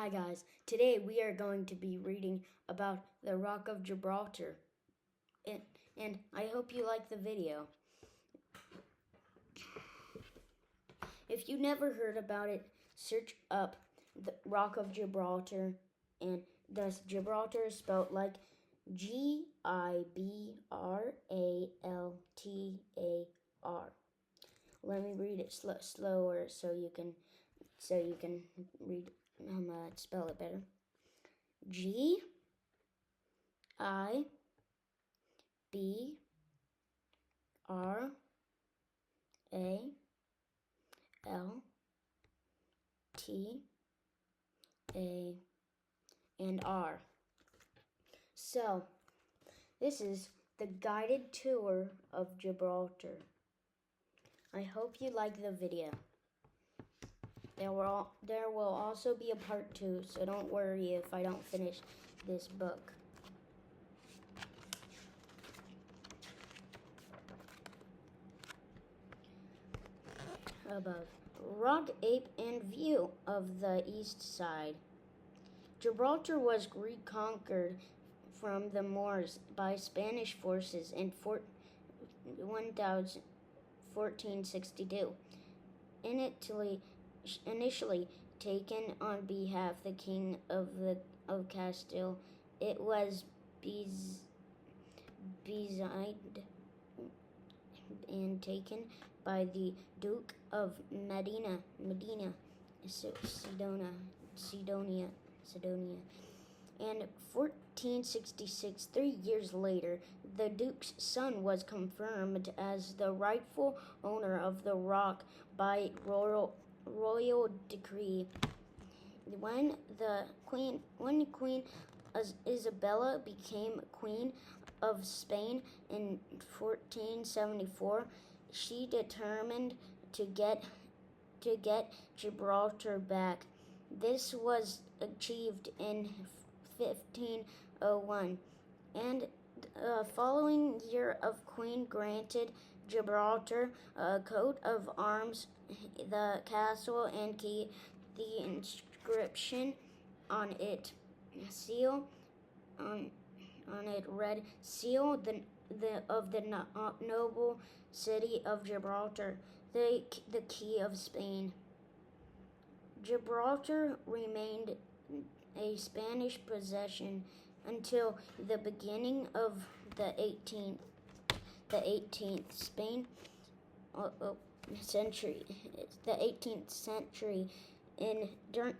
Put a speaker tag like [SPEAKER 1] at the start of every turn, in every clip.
[SPEAKER 1] Hi guys, today we are going to be reading about the Rock of Gibraltar, and I hope you like the video. If you never heard about it, search up the Rock of Gibraltar, and thus Gibraltar is spelled like Gibraltar. Let me read it slower so you can read spell it better. Gibraltar and R. So, this is the guided tour of Gibraltar. I hope you like the video. There will also be a part 2, so don't worry if I don't finish this book. Above, rock, ape, and view of the east side. Gibraltar was reconquered from the Moors by Spanish forces in 1462. Initially taken on behalf of the King of Castile, it was besieged and taken by the Duke of Medina, Sidonia. In 1466, 3 years later, the Duke's son was confirmed as the rightful owner of the rock by royal decree. When Queen Isabella became Queen of Spain in 1474, she determined to get Gibraltar back. This was achieved in 1501, and the following year of Queen granted Gibraltar a coat of arms, the castle and key, the inscription on it read, "Seal of the noble city of Gibraltar, the key of Spain." Gibraltar remained a Spanish possession until the beginning of the 18th century. The 18th century, during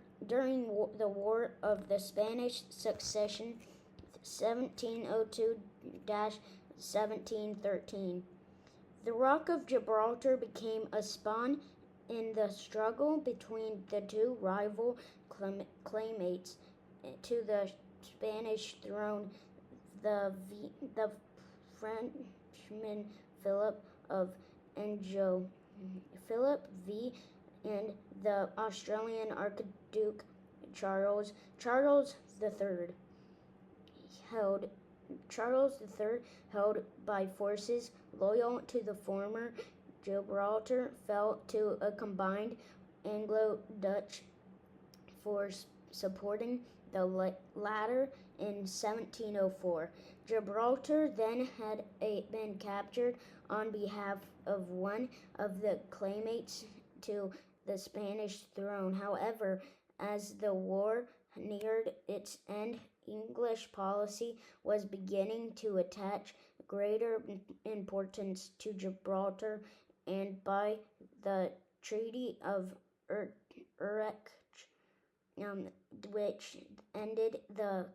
[SPEAKER 1] the War of the Spanish Succession, 1702-1713. The Rock of Gibraltar became a pawn in the struggle between the two rival claimants to the Spanish throne, the Frenchman Philip V, and the Australian Archduke Charles III. Held by forces loyal to the former, Gibraltar fell to a combined Anglo-Dutch force supporting the latter in 1704. Gibraltar then had been captured on behalf of one of the claimants to the Spanish throne. However, as the war neared its end, English policy was beginning to attach greater importance to Gibraltar, and by the Treaty of Utrecht, which ended the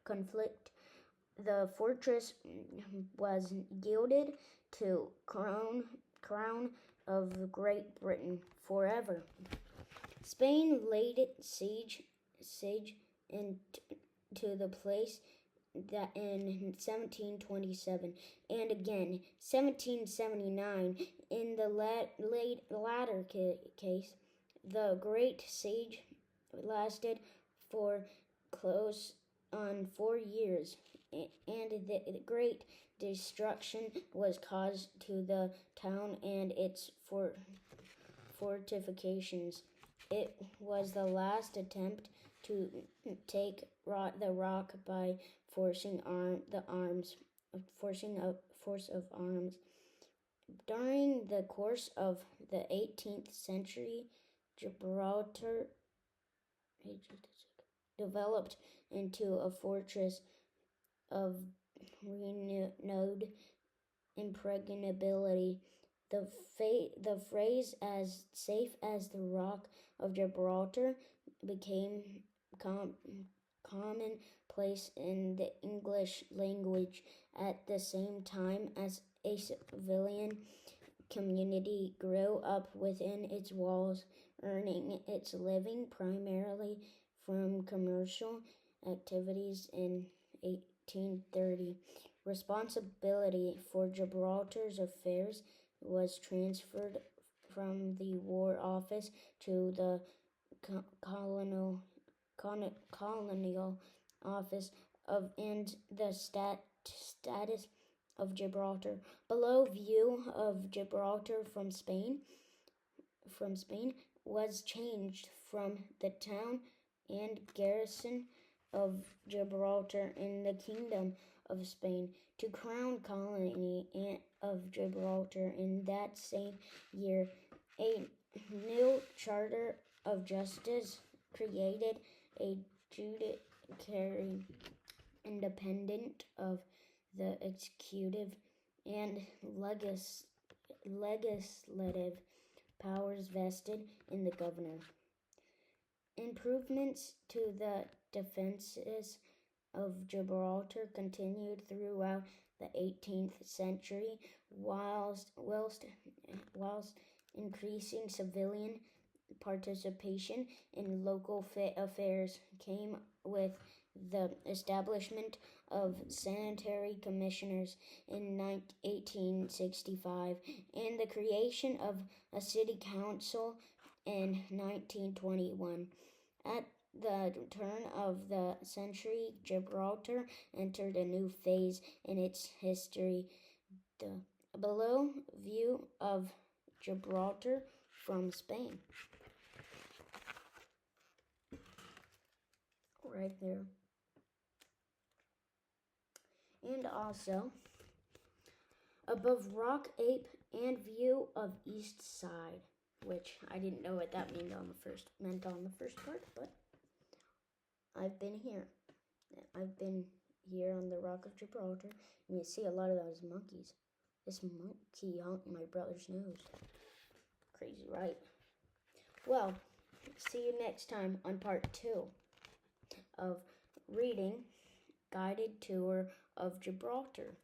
[SPEAKER 1] conflict, the fortress was yielded to Crown of Great Britain forever. Spain laid siege into the place that in 1727 and again 1779. In the latter case, the Great Siege lasted for close on 4 years, and the great destruction was caused to the town and its fortifications. it was the last attempt to take the rock by forcing force of arms. During the course of the 18th century, Gibraltar developed into a fortress of renowned impregnability. The phrase "as safe as the Rock of Gibraltar" became commonplace in the English language at the same time as a civilian community grew up within its walls, earning its living primarily from commercial activities. In 1830, responsibility for Gibraltar's affairs was transferred from the War Office to the colonial office and the status of Gibraltar. Below, view of Gibraltar from Spain was changed from the town and garrison of Gibraltar in the Kingdom of Spain to Crown Colony of Gibraltar. In that same year, a new Charter of Justice created a judiciary independent of the executive and legislative powers vested in the governor. Improvements to the defenses of Gibraltar continued throughout the 18th century, whilst increasing civilian participation in local affairs came with the establishment of sanitary commissioners in 1865 and the creation of a city council in 1921. At the turn of the century, Gibraltar entered a new phase in its history. The below view of Gibraltar from Spain. Right there. And also, above Rock Ape and view of East Side, which I didn't know what that meant on the first part, but I've been here. I've been here on the Rock of Gibraltar, and you see a lot of those monkeys. This monkey honked my brother's nose. Crazy, right? Well, see you next time on part 2 of reading Guided Tour of Gibraltar.